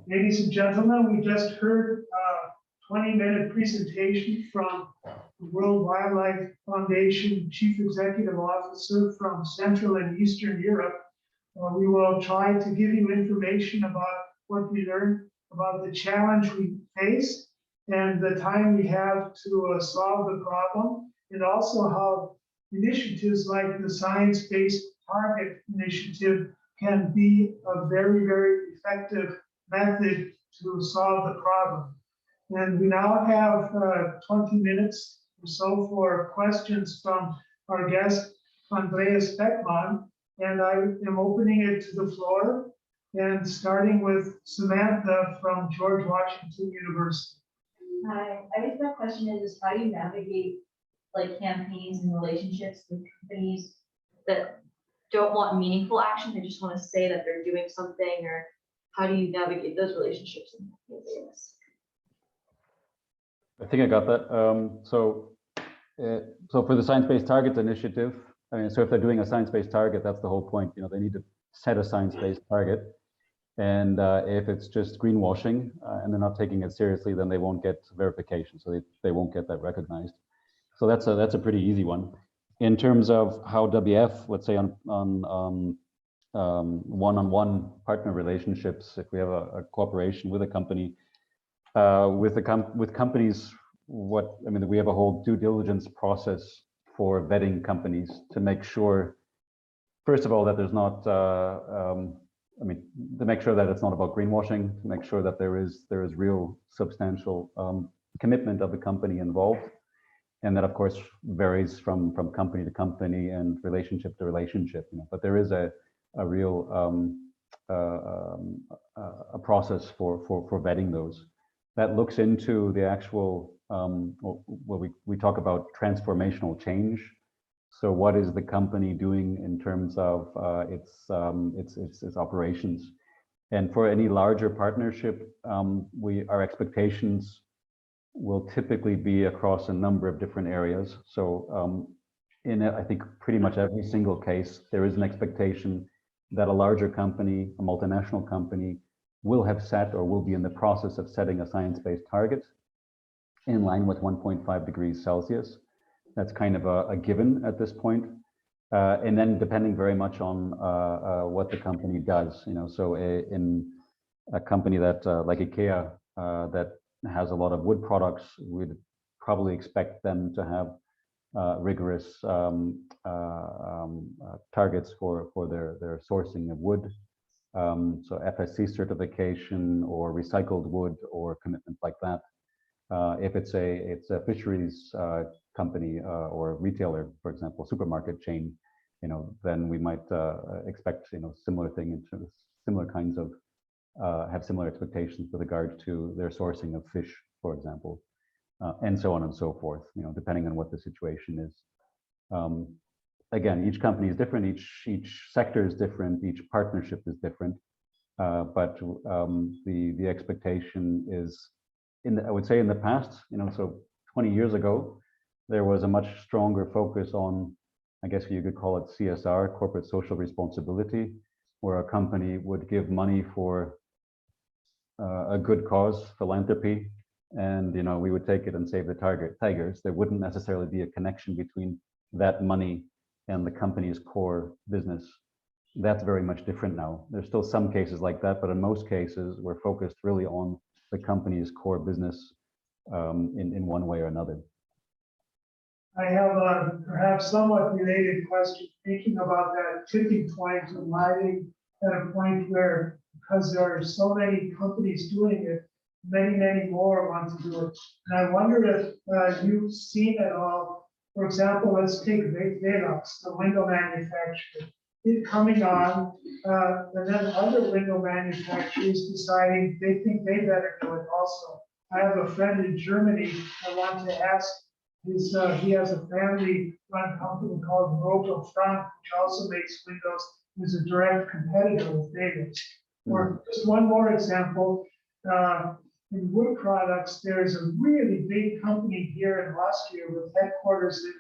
Ladies and gentlemen, we just heard a 20-minute presentation from the World Wildlife Foundation Chief Executive Officer from Central and Eastern Europe. We will try to give you information about what we learned about the challenge we face and the time we have to solve the problem, and also how initiatives like the Science-Based Target Initiative can be a very, very effective method to solve the problem. And we now have 20 minutes or so for questions from our guest, Andreas Beckmann, and I am opening it to the floor and starting with Samantha from George Washington University. Hi, I guess my question is how do you navigate like campaigns and relationships with companies that don't want meaningful action, they just want to say that they're doing something, or how do you navigate those relationships? I think I got that. So for the Science-Based Targets Initiative, I mean, so if they're doing a science-based target, that's the whole point. You know, they need to set a science-based target, and if it's just greenwashing and they're not taking it seriously, then they won't get verification. So they won't get that recognized. So that's a pretty easy one. In terms of how WWF, let's say on one-on-one partner relationships, if we have a cooperation with a company, with companies, we have a whole due diligence process for vetting companies to make sure, first of all, that there's not, to make sure that it's not about greenwashing, to make sure that there is real substantial commitment of the company involved. And that, of course, varies from company to company and relationship to relationship. You know, but there is a real a process for vetting those. That looks into the actual we talk about transformational change. So what is the company doing in terms of its operations? And for any larger partnership, our expectations will typically be across a number of different areas. So I think pretty much every single case, there is an expectation that a larger company, a multinational company, will have set or will be in the process of setting a science-based target in line with 1.5 degrees Celsius. That's kind of a given at this point. And then depending very much on what the company does, you know, so in a company that like IKEA that has a lot of wood products, we'd probably expect them to have rigorous targets for their sourcing of wood. So FSC certification or recycled wood or commitments like that. If it's a fisheries company or retailer, for example, supermarket chain, you know, then we might expect, you know, similar thing into similar kinds of have similar expectations with regard to their sourcing of fish, for example, and so on and so forth, you know, depending on what the situation is. Again, each company is different, each sector is different, each partnership is different, but the expectation is, I would say in the past, you know, so 20 years ago, there was a much stronger focus on, I guess you could call it CSR, corporate social responsibility, where a company would give money for a good cause, philanthropy, and you know, we would take it and save the tigers. There wouldn't necessarily be a connection between that money and the company's core business. That's very much different now. There's still some cases like that, but in most cases, we're focused really on the company's core business in one way or another. I have a perhaps somewhat related question, thinking about that tipping point, arriving at a point where, because there are so many companies doing it, many more want to do it. And I wonder if you've seen it all. For example, let's take Velux, the window manufacturer, it coming on, and then other window manufacturers deciding they think they better do it also. I have a friend in Germany I want to ask. He has a family-run company called Roto Frank, which also makes windows. He's a direct competitor with Velux. Or just one more example, in wood products, there's a really big company here in Austria with headquarters in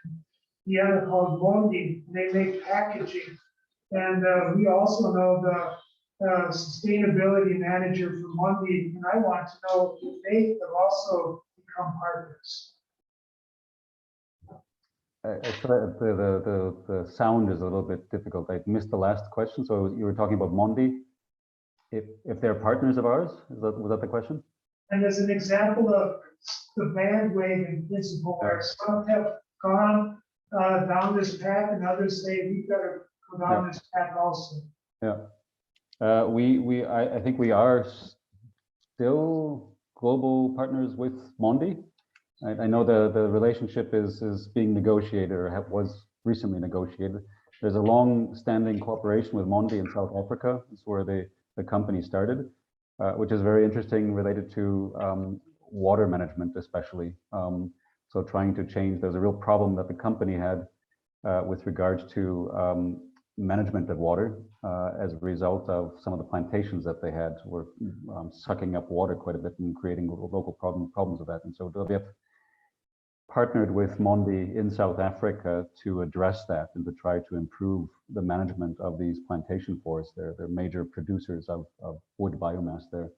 Vienna called Mondi. They make packaging. And we also know sustainability manager for Mondi, and I want to know if they have also become partners. Sorry, the sound is a little bit difficult. I missed the last question. So you were talking about Mondi. If they're partners of ours, was that the question? And as an example of the bandwagon principle, where some have gone down this path, and others say we've got to go down this path also. Yeah, I think we are still global partners with Mondi. I know the relationship is being negotiated or was recently negotiated. There's a long-standing cooperation with Mondi in South Africa. That's where the company started, which is very interesting, related to water management, especially. So trying to change, there's a real problem that the company had with regards to management of water as a result of some of the plantations that they had were sucking up water quite a bit and creating local problems with that. And so WWF partnered with Mondi in South Africa to address that and to try to improve the management of these plantation forests. They're major producers of wood biomass there.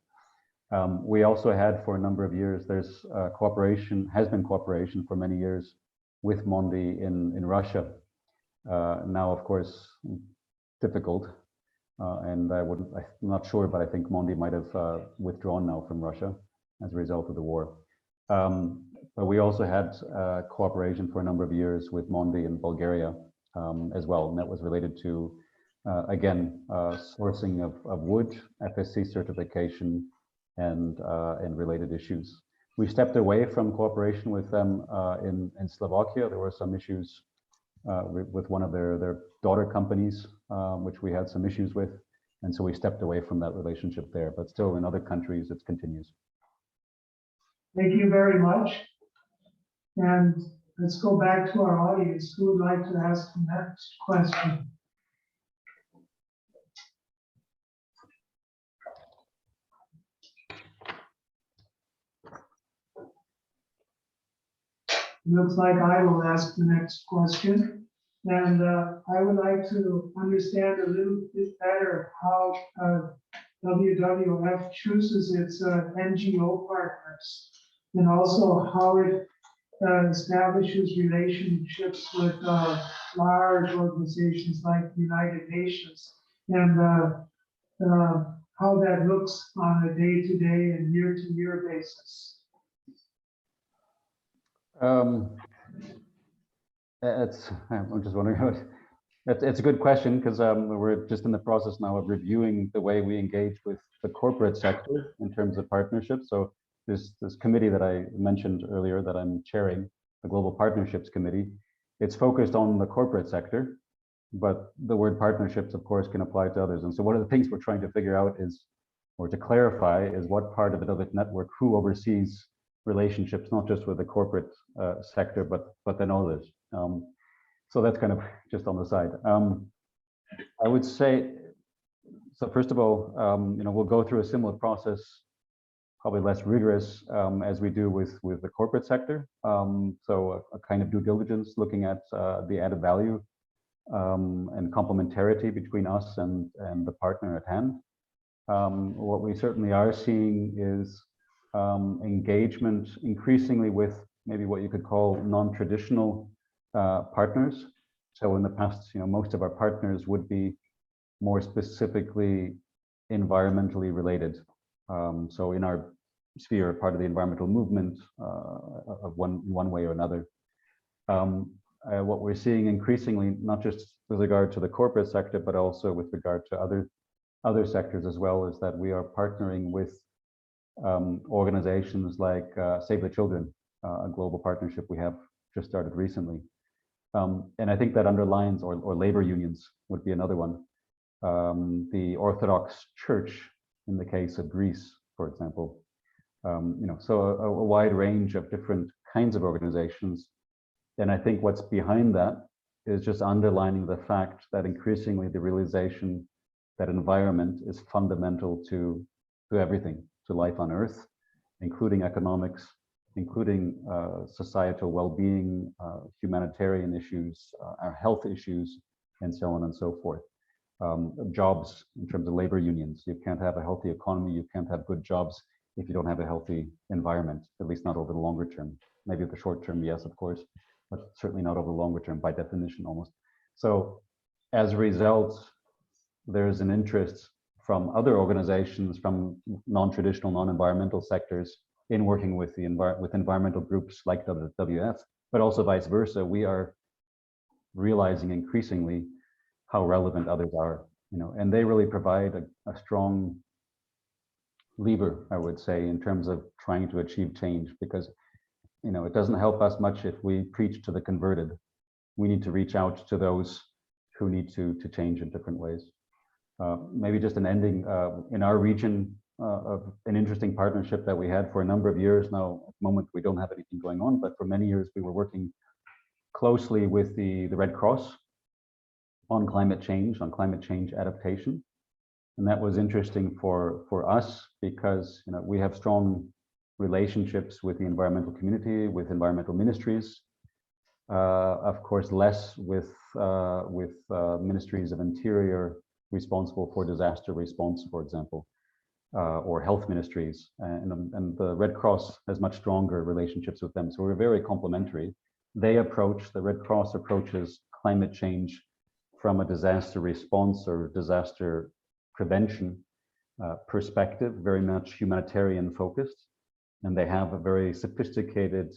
We also had, for a number of years, there's cooperation, has been cooperation for many years with Mondi in Russia. Now, of course, difficult, and I'm not sure, but I think Mondi might have withdrawn now from Russia as a result of the war. But we also had cooperation for a number of years with Mondi in Bulgaria as well, and that was related to, again, sourcing of wood, FSC certification, and related issues. We stepped away from cooperation with them in Slovakia. There were some issues with one of their daughter companies, which we had some issues with, and so we stepped away from that relationship there. But still, in other countries, it continues. Thank you very much. And let's go back to our audience. Who would like to ask the next question? Looks like I will ask the next question. And I would like to understand a little bit better how WWF chooses its NGO partners, and also how it establishes relationships with large organizations like the United Nations, and how that looks on a day-to-day and year-to-year basis. I'm just wondering how it's a good question, because we're just in the process now of reviewing the way we engage with the corporate sector in terms of partnerships. So this committee that I mentioned earlier that I'm chairing, the Global Partnerships Committee, it's focused on the corporate sector, but the word partnerships, of course, can apply to others. And so one of the things we're trying to figure out is, or to clarify, is what part of the WWF network, who oversees relationships, not just with the corporate sector, but then others. So that's kind of just on the side. I would say, so first of all, we'll go through a similar process, probably less rigorous as we do with the corporate sector. So a kind of due diligence, looking at the added value and complementarity between us and the partner at hand. What we certainly are seeing is engagement increasingly with maybe what you could call non-traditional partners. So in the past, most of our partners would be more specifically environmentally related. So in our sphere, part of the environmental movement of one way or another. What we're seeing increasingly, not just with regard to the corporate sector, but also with regard to other sectors as well, is that we are partnering with organizations like Save the Children, a global partnership we have just started recently. And I think that underlines, or labor unions would be another one. The Orthodox Church, in the case of Greece, for example. So a wide range of different kinds of organizations. And I think what's behind that is just underlining the fact that increasingly the realization that environment is fundamental to everything, to life on Earth, including economics, including societal well-being, humanitarian issues, our health issues, and so on and so forth. jobs in terms of labor unions. You can't have a healthy economy, you can't have good jobs if you don't have a healthy environment, at least not over the longer term. Maybe the short term, yes, of course, but certainly not over the longer term by definition almost. So as a result, there's an interest from other organizations, from non-traditional, non-environmental sectors in working with with environmental groups like WWF, but also vice versa. We are realizing increasingly how relevant others are, and they really provide a strong lever, I would say, in terms of trying to achieve change, because it doesn't help us much if we preach to the converted. We need to reach out to those who need to change in different ways. Maybe just an ending in our region of an interesting partnership that we had for a number of years now. At the moment, we don't have anything going on, but for many years we were working closely with the Red Cross on climate change adaptation. And that was interesting for us because we have strong relationships with the environmental community, with environmental ministries. Of course, less with ministries of interior responsible for disaster response, for example, or health ministries. And the Red Cross has much stronger relationships with them. So we're very complementary. The Red Cross approaches climate change from a disaster response or disaster prevention perspective, very much humanitarian focused. And they have a very sophisticated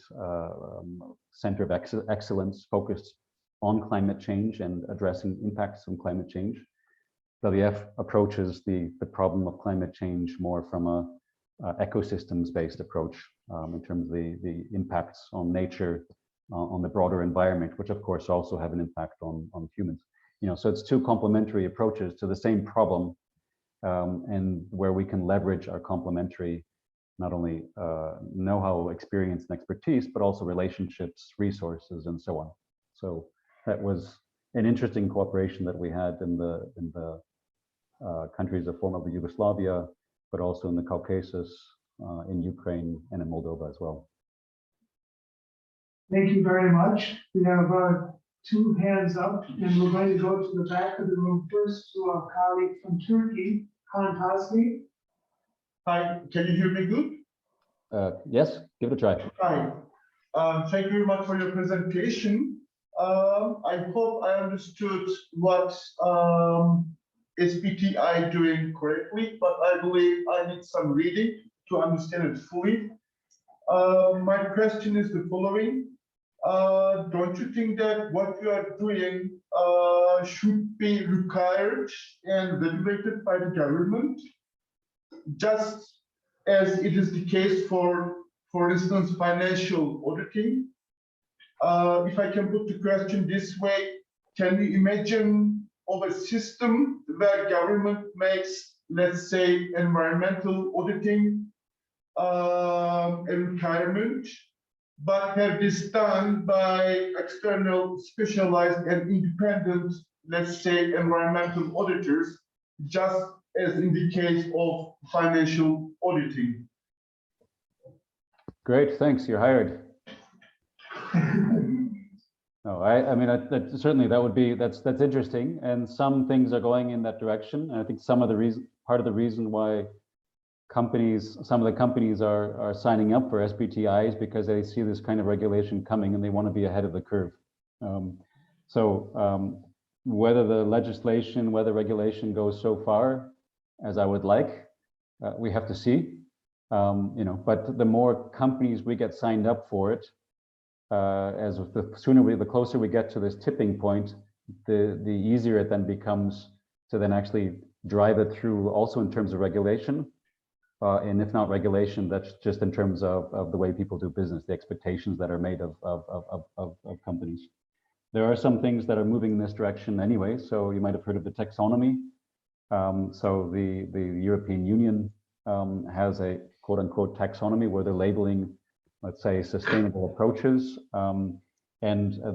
center of excellence focused on climate change and addressing impacts from climate change. WWF approaches the problem of climate change more from a ecosystems-based approach in terms of the impacts on nature, on the broader environment, which of course also have an impact on humans. So it's two complementary approaches to the same problem, and where we can leverage our complementary, not only know-how, experience, and expertise, but also relationships, resources, and so on. So that was an interesting cooperation that we had in the countries of former Yugoslavia, but also in the Caucasus, in Ukraine, and in Moldova as well. Thank you very much. We have two hands up, and we're going to go to the back of the room first to our colleague from Turkey, Khan Tasli. Hi, can you hear me good? Yes, give it a try. Hi, thank you very much for your presentation. I hope I understood what SBTI doing correctly, but I believe I need some reading to understand it fully. My question is the following. Don't you think that what you are doing should be required and regulated by the government, just as it is the case for instance, financial auditing? If I can put the question this way, can you imagine of a system where government makes, let's say, environmental auditing a requirement, but have this done by external, specialized and independent, let's say, environmental auditors, just as in the case of financial auditing? Great, thanks. You're hired. No, I mean, certainly that's interesting, and some things are going in that direction. And I think part of the reason why some of the companies are signing up for SBTIs because they see this kind of regulation coming and they want to be ahead of the curve. Whether the regulation goes so far as I would like, we have to see. But the more companies we get signed up for it, the closer we get to this tipping point, the easier it then becomes to then actually drive it through, also in terms of regulation. And if not regulation, that's just in terms of the way people do business, the expectations that are made of companies. There are some things that are moving in this direction anyway. So you might have heard of the taxonomy. So the European Union has a quote unquote taxonomy where they're labeling, let's say, sustainable approaches. And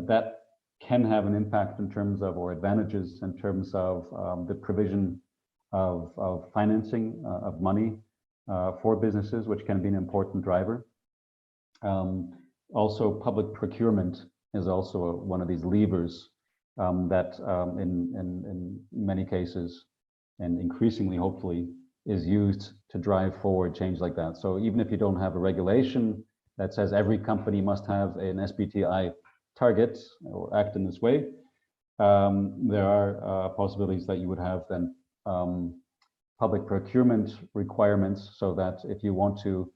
that can have an impact in terms of, or advantages in terms of the provision of financing, of money for businesses, which can be an important driver. Also, public procurement is also one of these levers that in many cases, and increasingly, hopefully, is used to drive forward change like that. So even if you don't have a regulation that says every company must have an SBTI target or act in this way, there are possibilities that you would have then public procurement requirements, so that if you want to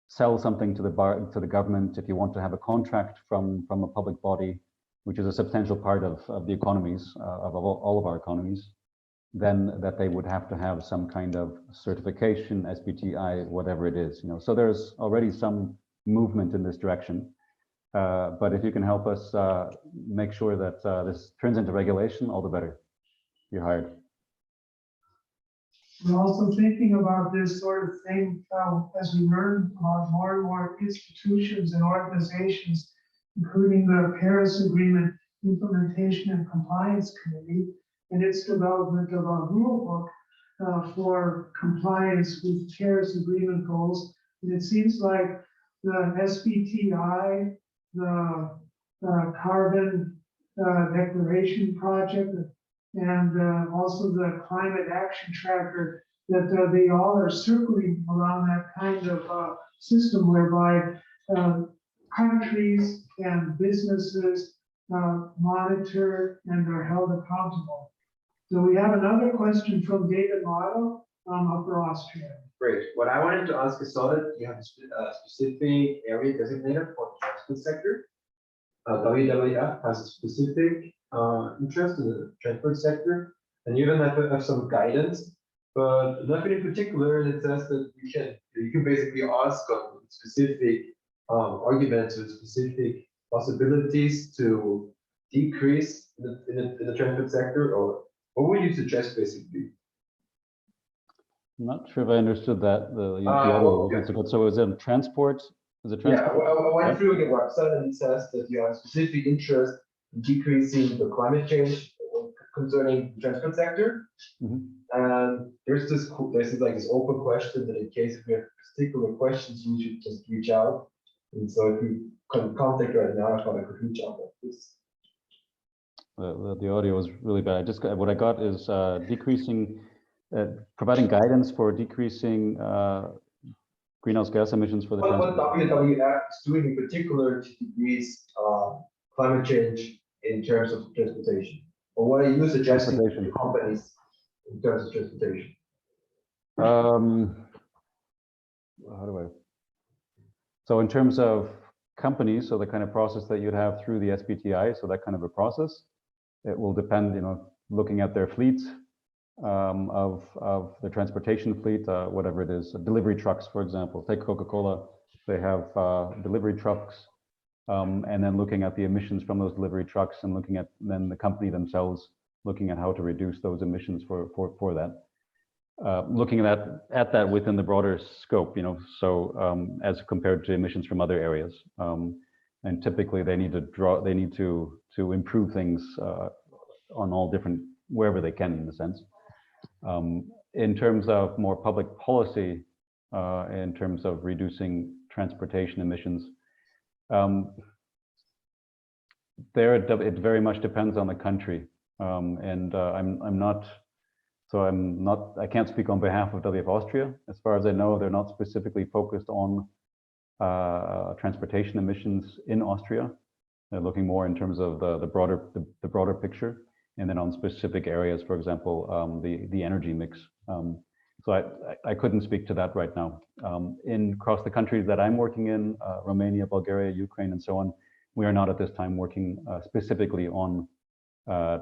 sell something to the government, if you want to have a contract from a public body, which is a substantial part of the economies of all of our economies, then that they would have to have some kind of certification, SBTI, whatever it is. So there's already some movement in this direction. But if you can help us make sure that this turns into regulation, all the better. You're hired. We're also thinking about this sort of thing as we learn about more and more institutions and organizations, including the Paris Agreement Implementation and Compliance Committee, and its development of a rule book for compliance with Paris Agreement goals. And it seems like the SBTI, the Carbon Declaration Project, and also the Climate Action Tracker, that they all are circling around that kind of system whereby countries and businesses monitor and are held accountable. So we have another question from David Motto from Upper Austria. Great. What I wanted to ask is, so that you have a specific area designated for the transport sector. WWF has a specific interest in the transport sector, and even have some guidance, but nothing in particular that says that you can basically ask on specific arguments with specific possibilities to decrease in the transport sector, or what would you suggest basically? I'm not sure if I understood that. Okay. So is it transport? Is it transport? Yeah, I went through your website and it says that you have specific interest in decreasing the climate change concerning the transport sector. Mm-hmm. And there's this open question that in case if you have particular questions, you should just reach out. And so if you can contact right now, I thought I could reach out like this. The audio was really bad. What I got is decreasing, providing guidance for decreasing greenhouse gas emissions for the transport. What WWF is doing in particular to decrease climate change in terms of transportation? Or what are you suggesting to companies in terms of transportation? So in terms of companies, so the kind of process that you'd have through the SBTI, so that kind of a process, it will depend, looking at their fleet of the transportation fleet, whatever it is, delivery trucks, for example. Take Coca-Cola, they have delivery trucks, and then looking at the emissions from those delivery trucks, and looking at then the company themselves, looking at how to reduce those emissions for that. Looking at that within the broader scope, so as compared to emissions from other areas. And typically they need to improve things on all different, wherever they can, in a sense. In terms of more public policy, in terms of reducing transportation emissions, it very much depends on the country. And I can't speak on behalf of WWF Austria. As far as I know, they're not specifically focused on transportation emissions in Austria. They're looking more in terms of the broader picture, and then on specific areas, for example, the energy mix. So I couldn't speak to that right now. Across the countries that I'm working in, Romania, Bulgaria, Ukraine, and so on, we are not at this time working specifically on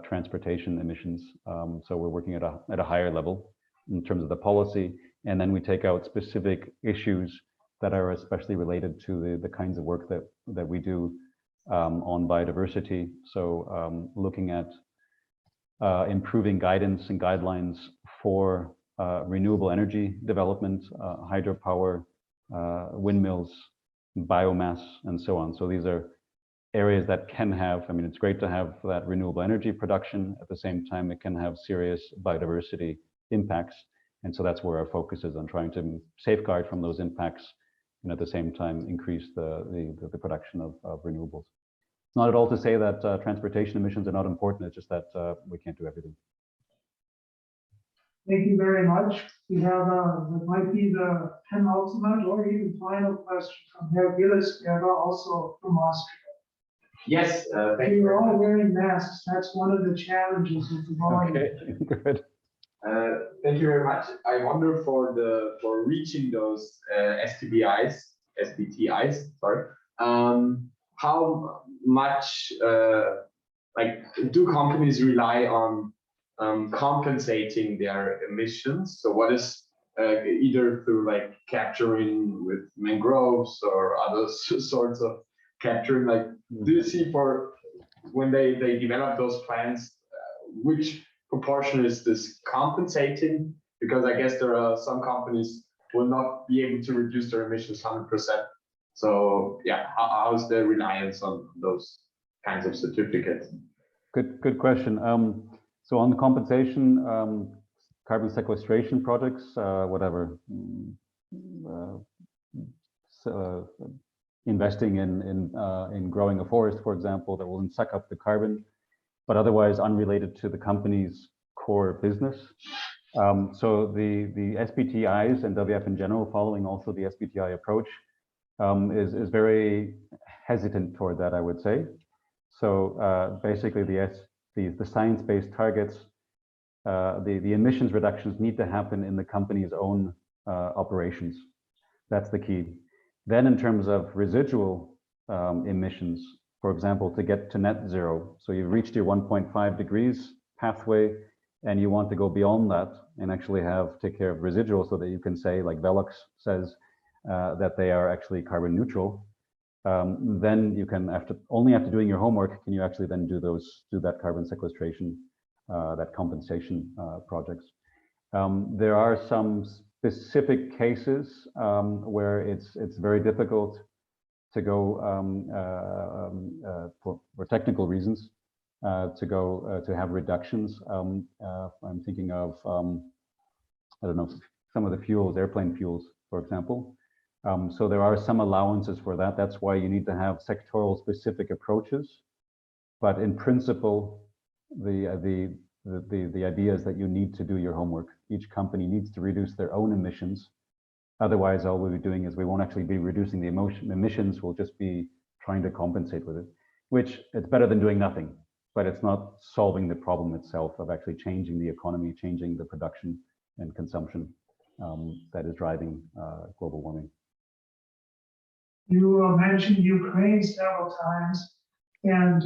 transportation emissions. So we're working at a higher level in terms of the policy, and then we take out specific issues that are especially related to the kinds of work that we do on biodiversity. So looking at improving guidance and guidelines for renewable energy development, hydropower, windmills, biomass, and so on. So these are areas that can have, it's great to have that renewable energy production. At the same time, it can have serious biodiversity impacts. And so that's where our focus is, on trying to safeguard from those impacts, and at the same time increase the production of renewables. It's not at all to say that transportation emissions are not important. It's just that we can't do everything. Thank you very much. We have, that might be the penultimate or even final question from Herr Gillesberger, also from Austria. Yes, thank you. You're all wearing masks. That's one of the challenges of the volume. Okay, good. Thank you very much. I wonder for reaching those SBTIs, sorry, how much like do companies rely on compensating their emissions? So what is either through like capturing with mangroves or other sorts of capturing? Like, do you see for when they develop those plans, which proportion is this compensating? Because I guess there are some companies who will not be able to reduce their emissions 100%. So yeah, how's the reliance on those kinds of certificates? Good question. So on the compensation, carbon sequestration projects, whatever, investing in growing a forest, for example, that will suck up the carbon, but otherwise unrelated to the company's core business. So the SBTIs and WWF in general, following also the SBTI approach, is very hesitant toward that, I would say. So basically, the science-based targets, the emissions reductions need to happen in the company's own operations. That's the key. Then in terms of residual emissions, for example, to get to net zero, so you've reached your 1.5 degrees pathway and you want to go beyond that and actually take care of residual so that you can say, like Velux says, that they are actually carbon neutral. Then you can, only after doing your homework, can you actually then do that carbon sequestration, that compensation projects. There are some specific cases where it's very difficult to go for technical reasons to have reductions. I'm thinking of I don't know, some of the fuels, airplane fuels, for example. So there are some allowances for that. That's why you need to have sectoral specific approaches. But in principle, the idea is that you need to do your homework. Each company needs to reduce their own emissions. Otherwise, all we'll be doing is we won't actually be reducing the emissions. We'll just be trying to compensate with it, which it's better than doing nothing, but it's not solving the problem itself of actually changing the economy, changing the production and consumption that is driving global warming. You mentioned Ukraine several times, and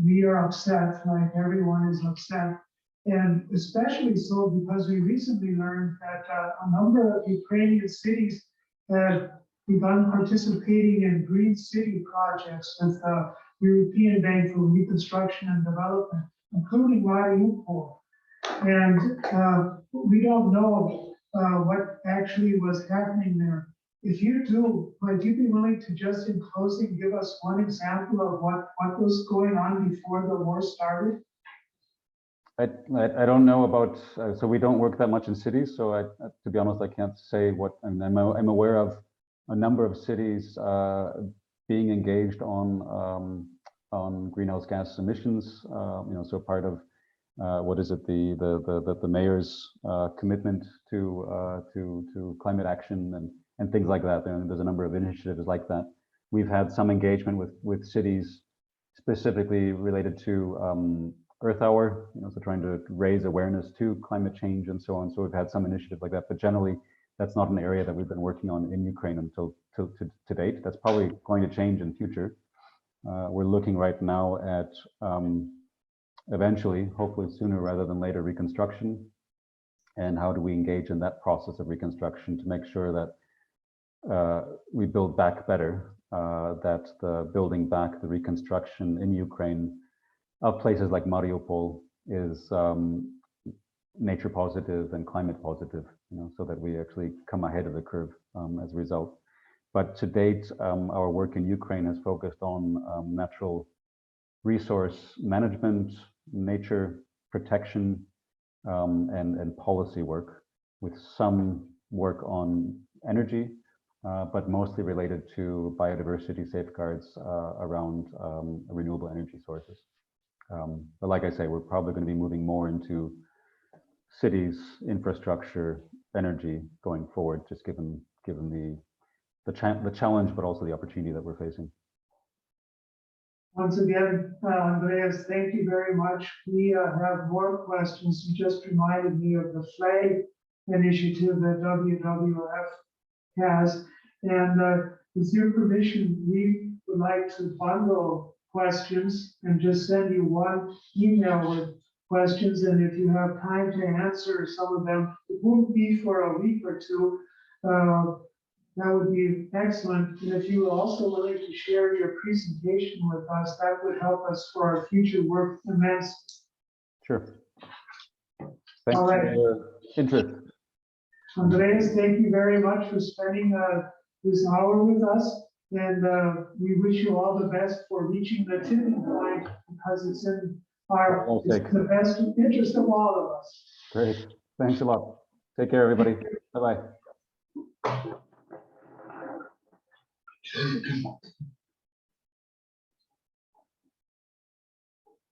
we are upset, like everyone is upset. And especially so because we recently learned that a number of Ukrainian cities had begun participating in green city projects with the European Bank for Reconstruction and Development, including Mariupol. And we don't know what actually was happening there. If you do, would you be willing to just in closing give us one example of what was going on before the war started? I don't know about, so we don't work that much in cities. So to be honest, I can't say what, I'm aware of a number of cities being engaged on greenhouse gas emissions. So part of what is it, the mayor's commitment to climate action and things like that. And there's a number of initiatives like that. We've had some engagement with cities specifically related to Earth Hour, so trying to raise awareness to climate change and so on. So we've had some initiatives like that, but generally that's not an area that we've been working on in Ukraine until to date. That's probably going to change in future. We're looking right now at eventually, hopefully sooner rather than later, reconstruction, and how do we engage in that process of reconstruction to make sure that we build back better, that the building back, the reconstruction in Ukraine of places like Mariupol is nature positive and climate positive, so that we actually come ahead of the curve as a result. But to date, our work in Ukraine has focused on natural resource management, nature protection, and policy work, with some work on energy, but mostly related to biodiversity safeguards around renewable energy sources. But like I say, we're probably going to be moving more into cities, infrastructure, energy going forward, just given the challenge, but also the opportunity that we're facing. Once again, Andreas, thank you very much. We have more questions. You just reminded me of the flag initiative that WWF has. And with your permission, we would like to bundle questions and just send you one email with questions. And if you have time to answer some of them, it won't be for a week or two. That would be excellent. And if you are also willing to share your presentation with us, that would help us for our future work immensely. Sure. Thanks All for right. your interest. Andreas, thank you very much for spending this hour with us. And we wish you all the best for reaching the tipping point, because it's in it's the best interest of all of us. Great. Thanks a lot. Take care, everybody. Bye-bye.